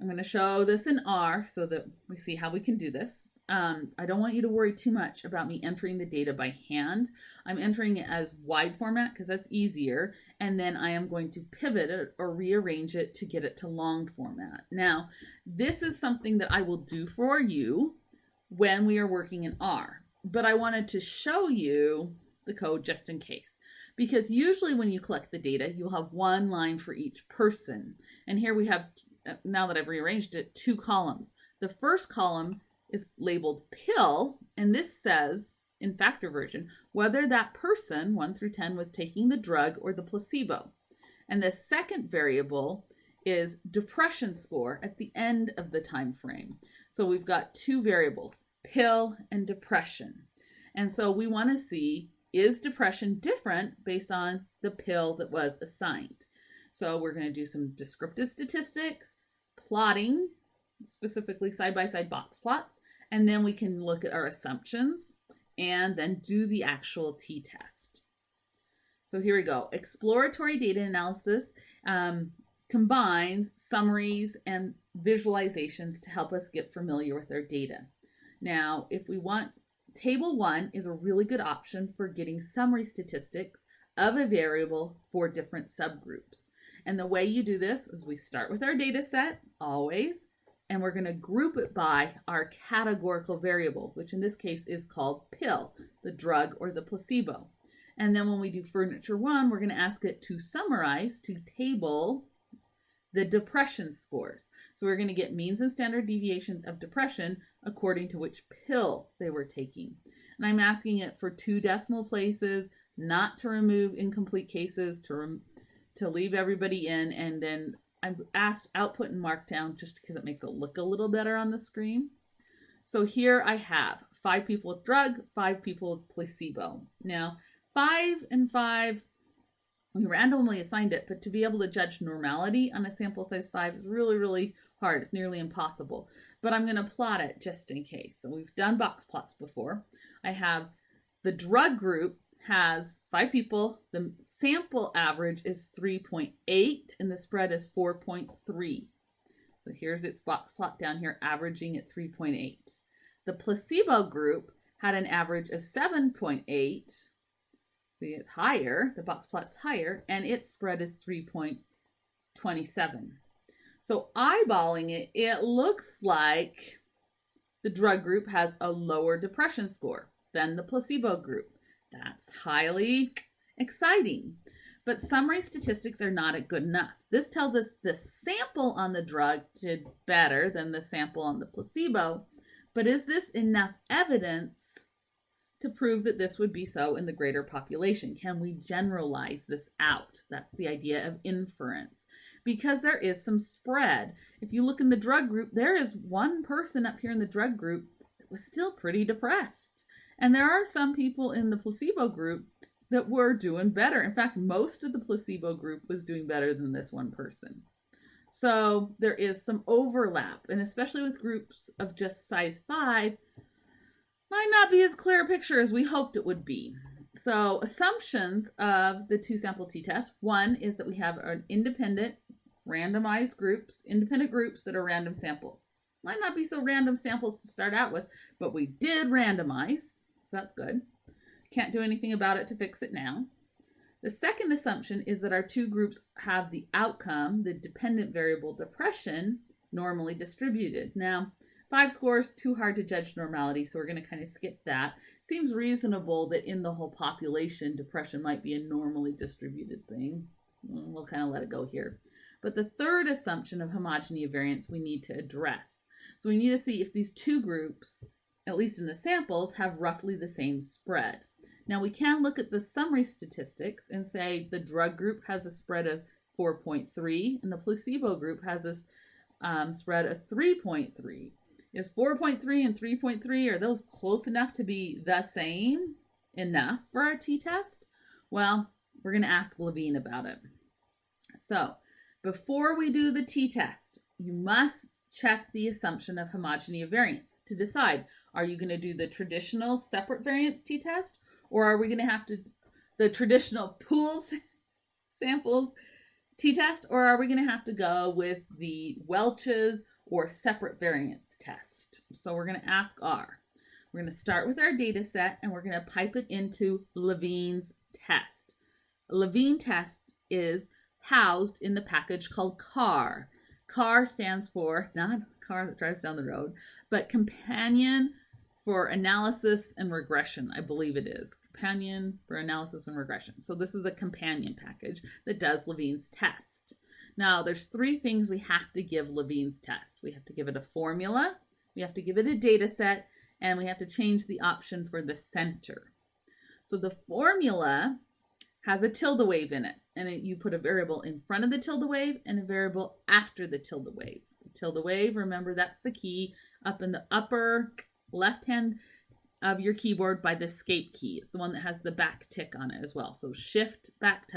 I'm going to show this in R so that we see how we can do this. I don't want you to worry too much about me entering the data by hand. I'm entering it as wide format because that's easier. And then I am going to pivot it or rearrange it to get it to long format. Now, this is something that I will do for you when we are working in R, but I wanted to show you the code just in case, because usually when you collect the data, you'll have one line for each person. And here we have, now that I've rearranged it, 2 columns. The first column is labeled pill, and this says in factor version whether that person 1 through 10 was taking the drug or the placebo. And the second variable is depression score at the end of the time frame. So we've got 2 variables, pill and depression. And so we want to see, is depression different based on the pill that was assigned? So we're going to do some descriptive statistics, plotting, specifically side-by-side box plots, and then we can look at our assumptions and then do the actual t-test. So here we go. Exploratory data analysis combines summaries and visualizations to help us get familiar with our data. Now, if we want, table 1 is a really good option for getting summary statistics of a variable for different subgroups. And the way you do this is we start with our data set, always, and we're going to group it by our categorical variable, which in this case is called pill, the drug or the placebo. And then when we do furniture 1, we're going to ask it to summarize, to table the depression scores. So we're going to get means and standard deviations of depression according to which pill they were taking. And I'm asking it for 2 decimal places, not to remove incomplete cases, to leave everybody in, and then I've asked output and markdown just because it makes it look a little better on the screen. So here I have 5 people with drug, 5 people with placebo. Now, 5 and 5, we randomly assigned it, but to be able to judge normality on a sample size 5 is really, really hard. It's nearly impossible. But I'm going to plot it just in case. So we've done box plots before. I have the drug group has 5 people. The sample average is 3.8 and the spread is 4.3. So here's its box plot down here, averaging at 3.8. The placebo group had an average of 7.8. See, it's higher. The box plot's higher, and its spread is 3.27. So eyeballing it, it looks like the drug group has a lower depression score than the placebo group. That's highly exciting. But summary statistics are not good enough. This tells us the sample on the drug did better than the sample on the placebo. But is this enough evidence to prove that this would be so in the greater population? Can we generalize this out? That's the idea of inference. Because there is some spread. If you look in the drug group, there is one person up here in the drug group that was still pretty depressed. And there are some people in the placebo group that were doing better. In fact, most of the placebo group was doing better than this one person. So there is some overlap, and especially with groups of just size 5, might not be as clear a picture as we hoped it would be. So assumptions of the 2-sample t-test. One is that we have an independent randomized groups, independent groups that are random samples. Might not be so random samples to start out with, but we did randomize, so that's good. Can't do anything about it to fix it now. The second assumption is that our 2 groups have the outcome, the dependent variable depression, normally distributed. Now, 5 scores, too hard to judge normality, so we're going to kind of skip that. Seems reasonable that in the whole population, depression might be a normally distributed thing. We'll kind of let it go here. But the third assumption of homogeneity of variance we need to address. So we need to see if these 2 groups, at least in the samples, have roughly the same spread. Now we can look at the summary statistics and say the drug group has a spread of 4.3 and the placebo group has a spread of 3.3. Is 4.3 and 3.3, are those close enough to be the same enough for our t-test? Well, we're going to ask Levene about it. So before we do the t-test, you must check the assumption of homogeneity of variance to decide, are you going to do the traditional separate variance t-test, or are we going to have to the traditional pool samples t-test, or are we going to have to go with the Welch's or separate variance test? So we're going to ask R. We're going to start with our data set and we're going to pipe it into Levene's test. A Levene test is housed in the package called CAR. CAR stands for, not car that drives down the road, but Companion for Analysis and Regression, I believe it is. Companion for Analysis and Regression. So this is a companion package that does Levene's test. Now, there's 3 things we have to give Levene's test. We have to give it a formula, we have to give it a data set, and we have to change the option for the center. So the formula has a tilde wave in it, and you put a variable in front of the tilde wave and a variable after the tilde wave. The tilde wave, remember, that's the key up in the upper left hand of your keyboard by the escape key. It's the one that has the back tick on it as well. So shift back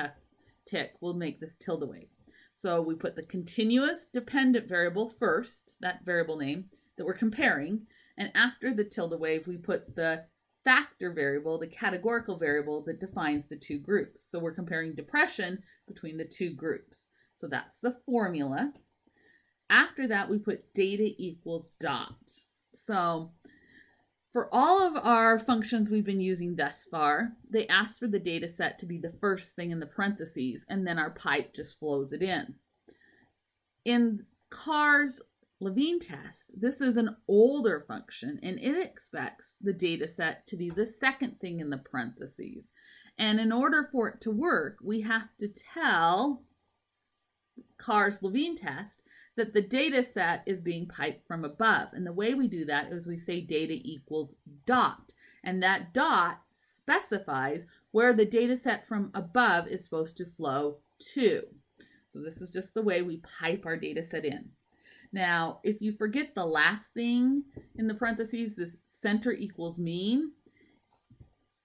tick will make this tilde wave. So we put the continuous dependent variable first, that variable name that we're comparing, and after the tilde wave we put the factor variable, the categorical variable that defines the 2 groups. So we're comparing depression between the 2 groups. So that's the formula. After that we put data equals dot. So for all of our functions we've been using thus far, they ask for the data set to be the first thing in the parentheses, and then our pipe just flows it in. In CAR's Levene test, this is an older function, and it expects the data set to be the second thing in the parentheses. And in order for it to work, we have to tell CAR's Levene test that the data set is being piped from above. And the way we do that is we say data equals dot. And that dot specifies where the data set from above is supposed to flow to. So this is just the way we pipe our data set in. Now, if you forget the last thing in the parentheses, this center equals mean,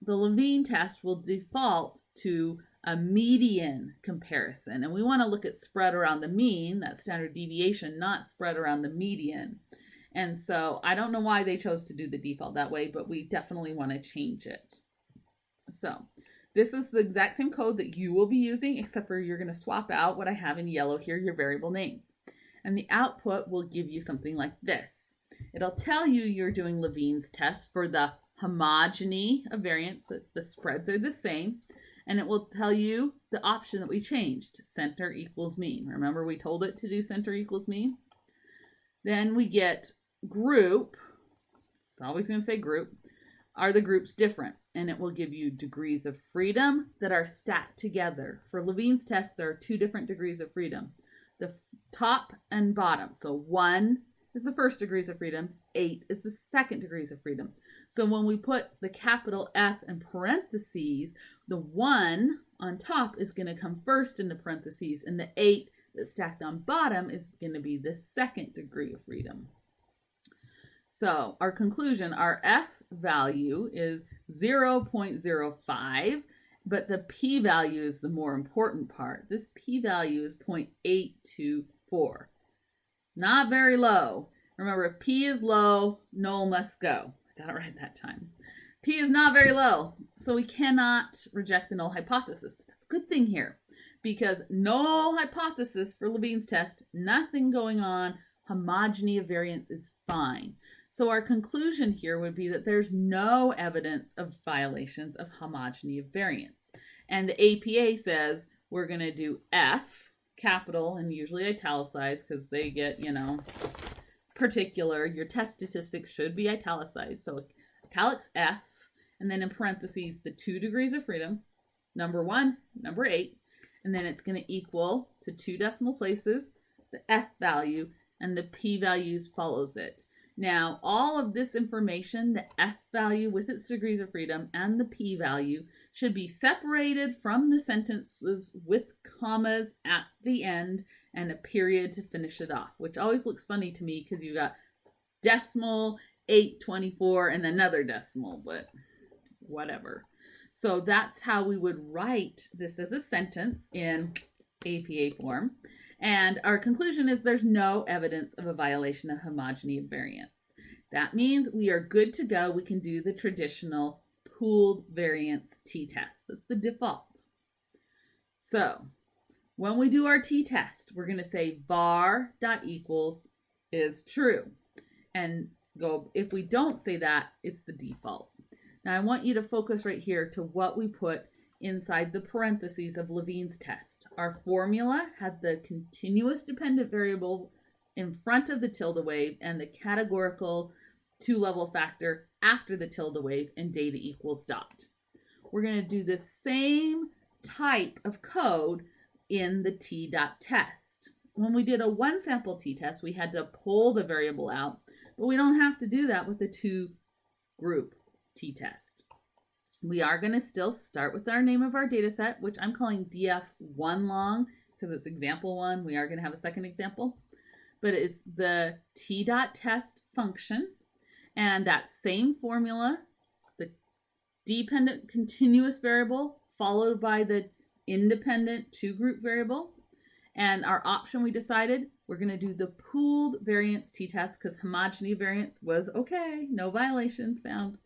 the Levene test will default to a median comparison. And we want to look at spread around the mean, that standard deviation, not spread around the median. And so I don't know why they chose to do the default that way, but we definitely want to change it. So this is the exact same code that you will be using, except for you're going to swap out what I have in yellow here, your variable names. And the output will give you something like this. It'll tell you you're doing Levene's test for the homogeny of variance, that the spreads are the same. And it will tell you the option that we changed, center equals mean. Remember we told it to do center equals mean? Then we get group, it's always going to say group, are the groups different? And it will give you degrees of freedom that are stacked together. For Levene's test, there are 2 different degrees of freedom, the top and bottom. So 1 is the first degrees of freedom, 8 is the second degrees of freedom. So when we put the capital F in parentheses, the 1 on top is going to come first in the parentheses, and the 8 that's stacked on bottom is going to be the second degree of freedom. So our conclusion, our F value is 0.05, but the p-value is the more important part. This p-value is 0.824. Not very low. Remember, if p is low, null must go. I got it right that time. P is not very low, so we cannot reject the null hypothesis. But that's a good thing here, because null hypothesis for Levene's test, nothing going on, homogeny of variance is fine. So our conclusion here would be that there's no evidence of violations of homogeny of variance. And the APA says we're going to do F, capital, and usually italicized because they get, particular. Your test statistics should be italicized. So italics F, and then in parentheses, the 2 degrees of freedom, number 1, number 8, and then it's going to equal to 2 decimal places, the F value, and the P values follows it. Now, all of this information, the F value with its degrees of freedom and the P value, should be separated from the sentences with commas at the end and a period to finish it off, which always looks funny to me because you got decimal, 824, and another decimal, but whatever. So that's how we would write this as a sentence in APA form. And our conclusion is there's no evidence of a violation of homogeny of variance. That means we are good to go. We can do the traditional pooled variance t-test. That's the default. So when we do our t-test, we're going to say var.equals is true. And go, if we don't say that, it's the default. Now I want you to focus right here to what we put inside the parentheses of Levene's test. Our formula had the continuous dependent variable in front of the tilde wave and the categorical 2-level factor after the tilde wave and data equals dot. We're going to do the same type of code in the t.test. When we did a 1-sample t-test, we had to pull the variable out, but we don't have to do that with the 2-group t-test. We are going to still start with our name of our data set, which I'm calling df1 long because it's example 1. We are going to have a second example, but it's the t.test function and that same formula, the dependent continuous variable followed by the independent 2-group variable. And our option we decided we're going to do the pooled variance t-test because homogeny variance was okay, no violations found.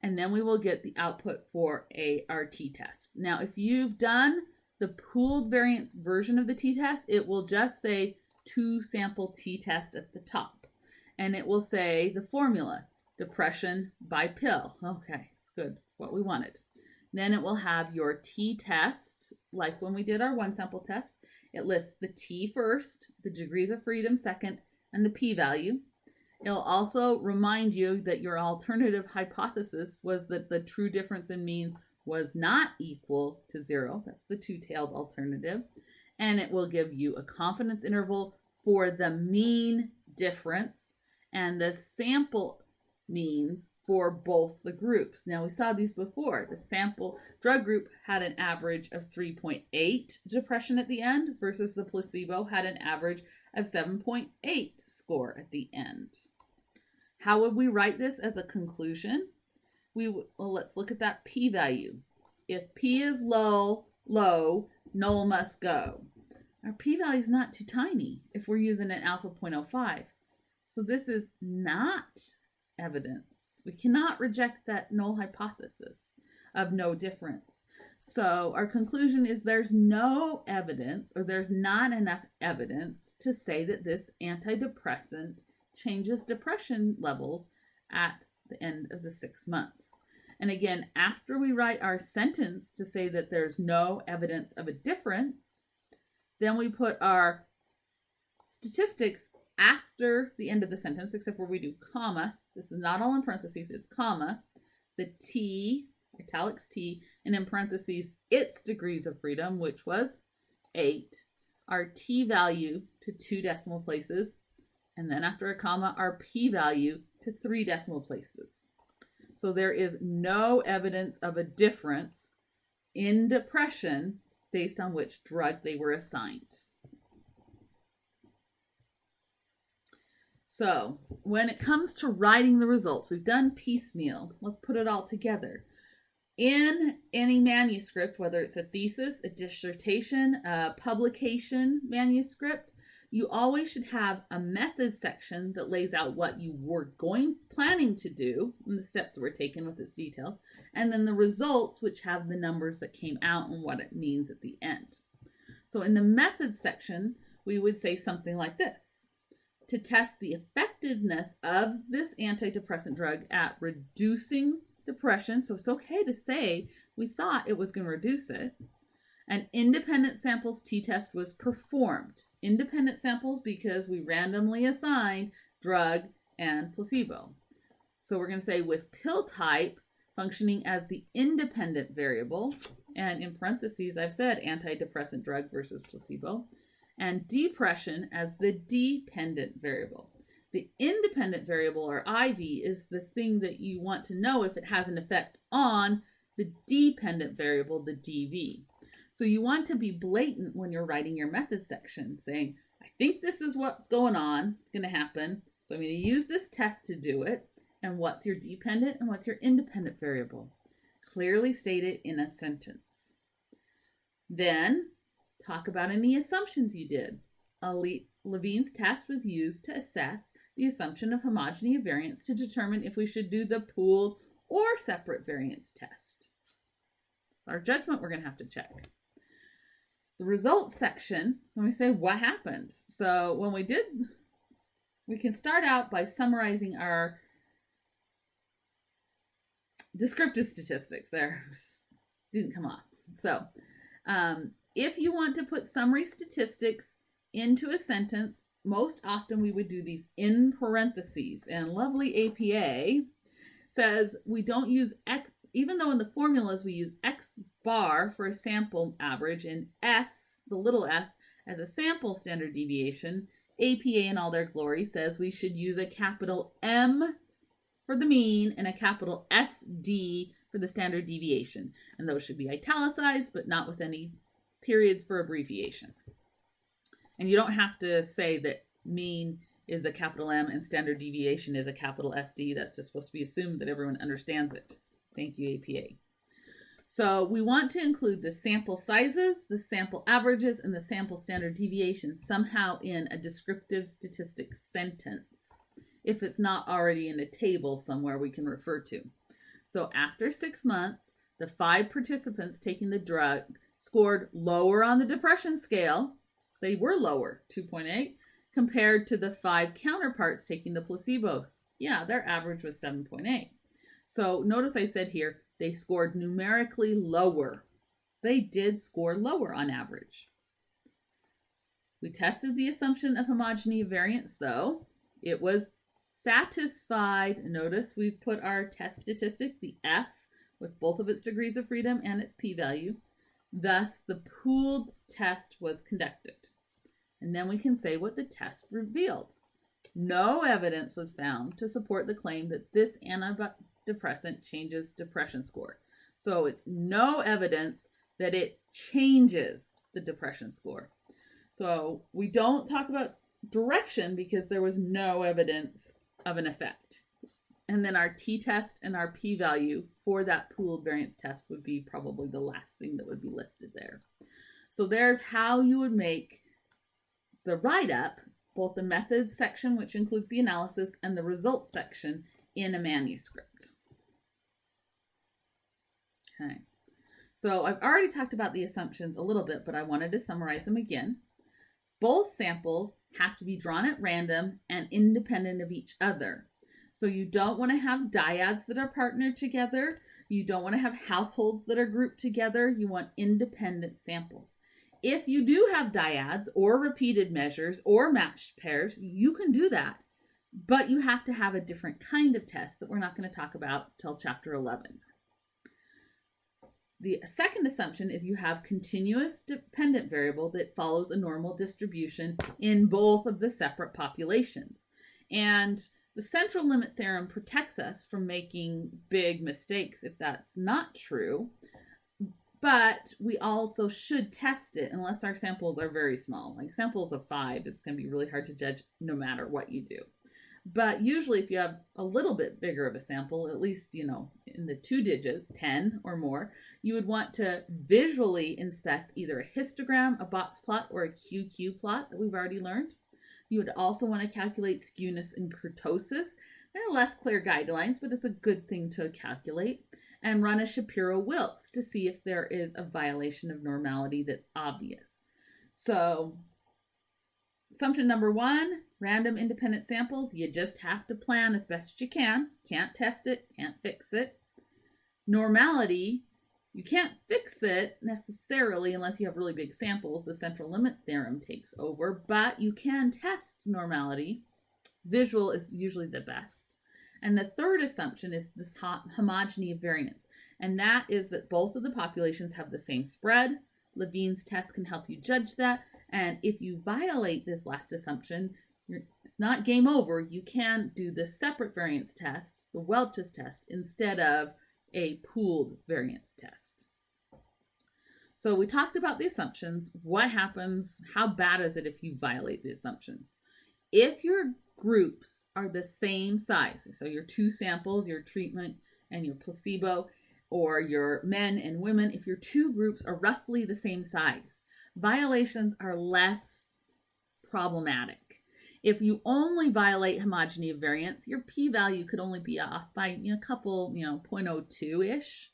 And then we will get the output for our t-test. Now, if you've done the pooled variance version of the t-test, it will just say 2-sample t-test at the top. And it will say the formula, depression by pill. Okay, it's good. It's what we wanted. Then it will have your t-test, like when we did our 1-sample test. It lists the t first, the degrees of freedom second, and the p-value. It'll also remind you that your alternative hypothesis was that the true difference in means was not equal to 0. That's the 2-tailed alternative. And it will give you a confidence interval for the mean difference and the sample means for both the groups. Now, we saw these before. The sample drug group had an average of 3.8 depression at the end versus the placebo had an average of 7.8 score at the end. How would we write this as a conclusion? well, let's look at that p-value. If p is low, null must go. Our p-value is not too tiny if we're using an alpha 0.05. So this is not evidence. We cannot reject that null hypothesis of no difference. So our conclusion is there's no evidence, or there's not enough evidence to say that this antidepressant changes depression levels at the end of the 6 months. And again, after we write our sentence to say that there's no evidence of a difference, then we put our statistics after the end of the sentence, except where we do comma. This is not all in parentheses, it's comma, the t, italics t, and in parentheses, its degrees of freedom, which was 8, our t value to 2 decimal places, and then after a comma, our p value to 3 decimal places. So there is no evidence of a difference in depression based on which drug they were assigned. So when it comes to writing the results, we've done piecemeal. Let's put it all together. In any manuscript, whether it's a thesis, a dissertation, a publication manuscript, you always should have a methods section that lays out what you were planning to do and the steps that were taken with its details, and then the results, which have the numbers that came out and what it means at the end. So in the methods section, we would say something like this: to test the effectiveness of this antidepressant drug at reducing depression, so it's okay to say we thought it was going to reduce it, an independent samples t-test was performed. Independent samples because we randomly assigned drug and placebo. So we're going to say with pill type functioning as the independent variable, and in parentheses I've said antidepressant drug versus placebo, and depression as the dependent variable. The independent variable, or IV, is the thing that you want to know if it has an effect on the dependent variable, the DV. So you want to be blatant when you're writing your methods section, saying, I think this is what's going to happen, so I'm going to use this test to do it, and what's your dependent and what's your independent variable? Clearly stated in a sentence. Then, talk about any assumptions you did. Levene's test was used to assess the assumption of homogeneity of variance to determine if we should do the pooled or separate variance test. It's our judgment we're going to have to check. The results section, when we say what happened. So when we can start out by summarizing our descriptive statistics. There, didn't come off. So if you want to put summary statistics into a sentence, most often we would do these in parentheses, and lovely APA says we don't use X, even though in the formulas we use X bar for a sample average and S, the little s, as a sample standard deviation. APA in all their glory says we should use a capital M for the mean and a capital SD for the standard deviation. And those should be italicized, but not with any periods for abbreviation. And you don't have to say that mean is a capital M and standard deviation is a capital SD. That's just supposed to be assumed that everyone understands it. Thank you, APA. So we want to include the sample sizes, the sample averages, and the sample standard deviation somehow in a descriptive statistics sentence, if it's not already in a table somewhere we can refer to. So after 6 months, the 5 participants taking the drug scored lower on the depression scale. They were lower, 2.8, compared to the 5 counterparts taking the placebo. Yeah, their average was 7.8. So notice I said here, they scored numerically lower. They did score lower on average. We tested the assumption of homogeneity of variance, though. It was satisfied. Notice we put our test statistic, the F, with both of its degrees of freedom and its p-value. Thus, the pooled test was conducted. And then we can say what the test revealed. No evidence was found to support the claim that this antidepressant changes depression score. So it's no evidence that it changes the depression score. So we don't talk about direction because there was no evidence of an effect. And then our t-test and our p-value for that pooled variance test would be probably the last thing that would be listed there. So there's how you would make the write-up, both the methods section, which includes the analysis, and the results section in a manuscript. Okay. So I've already talked about the assumptions a little bit, but I wanted to summarize them again. Both samples have to be drawn at random and independent of each other. So you don't want to have dyads that are partnered together. You don't want to have households that are grouped together. You want independent samples. If you do have dyads or repeated measures or matched pairs, you can do that. But you have to have a different kind of test that we're not going to talk about till chapter 11. The second assumption is you have continuous dependent variable that follows a normal distribution in both of the separate populations. And the central limit theorem protects us from making big mistakes if that's not true, but we also should test it unless our samples are very small. Like samples of 5, it's going to be really hard to judge no matter what you do. But usually if you have a little bit bigger of a sample, at least, in the 2 digits, 10 or more, you would want to visually inspect either a histogram, a box plot, or a QQ plot that we've already learned. You would also want to calculate skewness and kurtosis. There are less clear guidelines, but it's a good thing to calculate. And run a Shapiro-Wilks to see if there is a violation of normality that's obvious. So, assumption number 1, random independent samples. You just have to plan as best you can. Can't test it, can't fix it. Normality, you can't fix it necessarily unless you have really big samples. The central limit theorem takes over, but you can test normality. Visual is usually the best. And the third assumption is this homogeneity of variance. And that is that both of the populations have the same spread. Levene's test can help you judge that. And if you violate this last assumption, it's not game over. You can do the separate variance test, the Welch's test, instead of a pooled variance test. So we talked about the assumptions. What happens? How bad is it if you violate the assumptions? If your groups are the same size, so your 2 samples, your treatment and your placebo, or your men and women, if your 2 groups are roughly the same size, violations are less problematic. If you only violate homogeneity of variance, your p-value could only be off by a couple, 0.02-ish.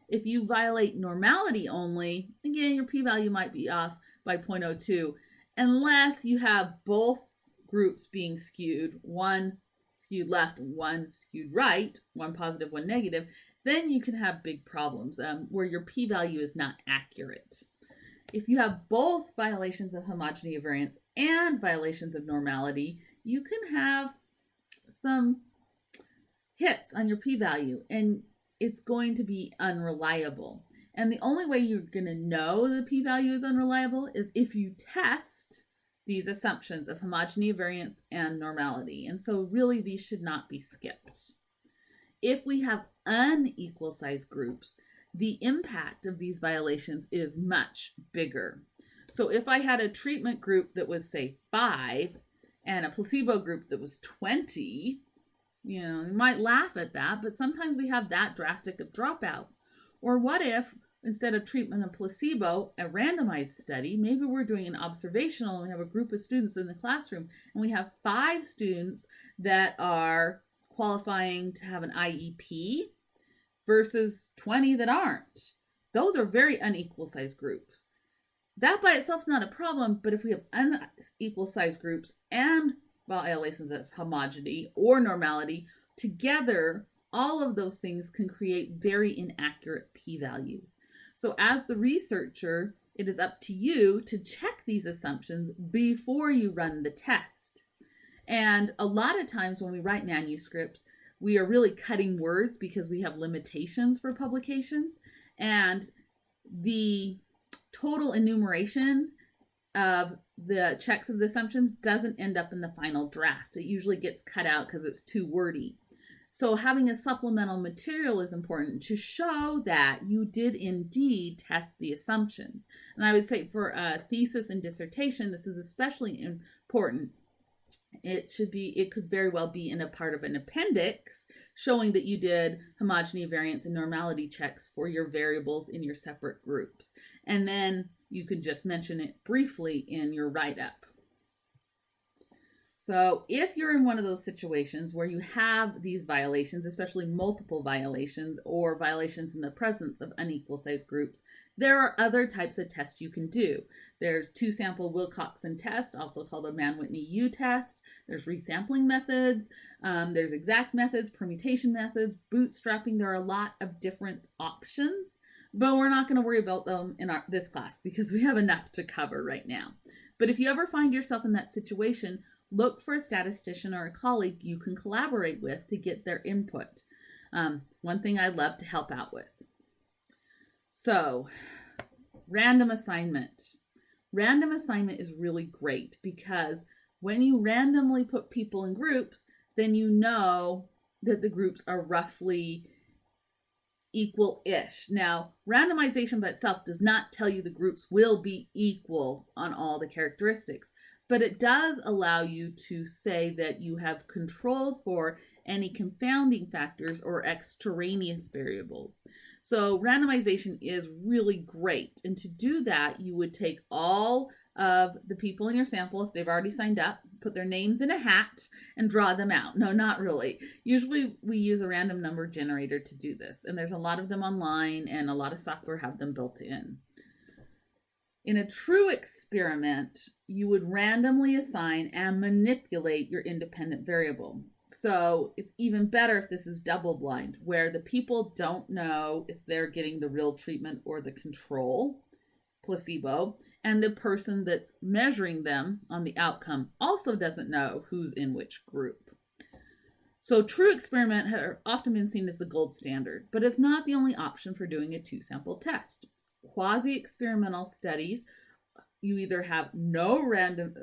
If you violate normality only, again, your p-value might be off by 0.02, unless you have both groups being skewed, one skewed left, one skewed right, one positive, one negative, then you can have big problems where your p-value is not accurate. If you have both violations of homogeneity of variance and violations of normality, you can have some hits on your p-value, and it's going to be unreliable. And the only way you're going to know the p-value is unreliable is if you test these assumptions of homogeneity of variance and normality. And so really these should not be skipped. If we have unequal size groups, the impact of these violations is much bigger. So if I had a treatment group that was, say, 5 and a placebo group that was 20, you might laugh at that, but sometimes we have that drastic of dropout. Or what if, instead of treatment and placebo, a randomized study, maybe we're doing an observational and we have a group of students in the classroom and we have 5 students that are qualifying to have an IEP versus 20 that aren't. Those are very unequal size groups. That by itself is not a problem, but if we have unequal size groups and violations of homogeneity or normality, together, all of those things can create very inaccurate p-values. So as the researcher, it is up to you to check these assumptions before you run the test. And a lot of times when we write manuscripts, we are really cutting words because we have limitations for publications. And the total enumeration of the checks of the assumptions doesn't end up in the final draft. It usually gets cut out because it's too wordy. So having a supplemental material is important to show that you did indeed test the assumptions. And I would say for a thesis and dissertation, this is especially important it could very well be in a part of an appendix showing that you did homogeny, variance, and normality checks for your variables in your separate groups. And then you could just mention it briefly in your write-up. So if you're in one of those situations where you have these violations, especially multiple violations or violations in the presence of unequal size groups, there are other types of tests you can do. There's two-sample Wilcoxon test, also called a Mann-Whitney-U test. There's resampling methods. There's exact methods, permutation methods, bootstrapping. There are a lot of different options, but we're not going to worry about them in this class because we have enough to cover right now. But if you ever find yourself in that situation, look for a statistician or a colleague you can collaborate with to get their input. It's one thing I love to help out with. So, random assignment. Random assignment is really great because when you randomly put people in groups, then you know that the groups are roughly equal-ish. Now, randomization by itself does not tell you the groups will be equal on all the characteristics, but it does allow you to say that you have controlled for any confounding factors or extraneous variables. So randomization is really great. And to do that, you would take all of the people in your sample, if they've already signed up, put their names in a hat and draw them out. No, not really. Usually we use a random number generator to do this. And there's a lot of them online and a lot of software have them built in. In a true experiment, you would randomly assign and manipulate your independent variable. So it's even better if this is double blind, where the people don't know if they're getting the real treatment or the control, placebo, and the person that's measuring them on the outcome also doesn't know who's in which group. So true experiment have often been seen as the gold standard, but it's not the only option for doing a two-sample test. Quasi-experimental studies, you either have no random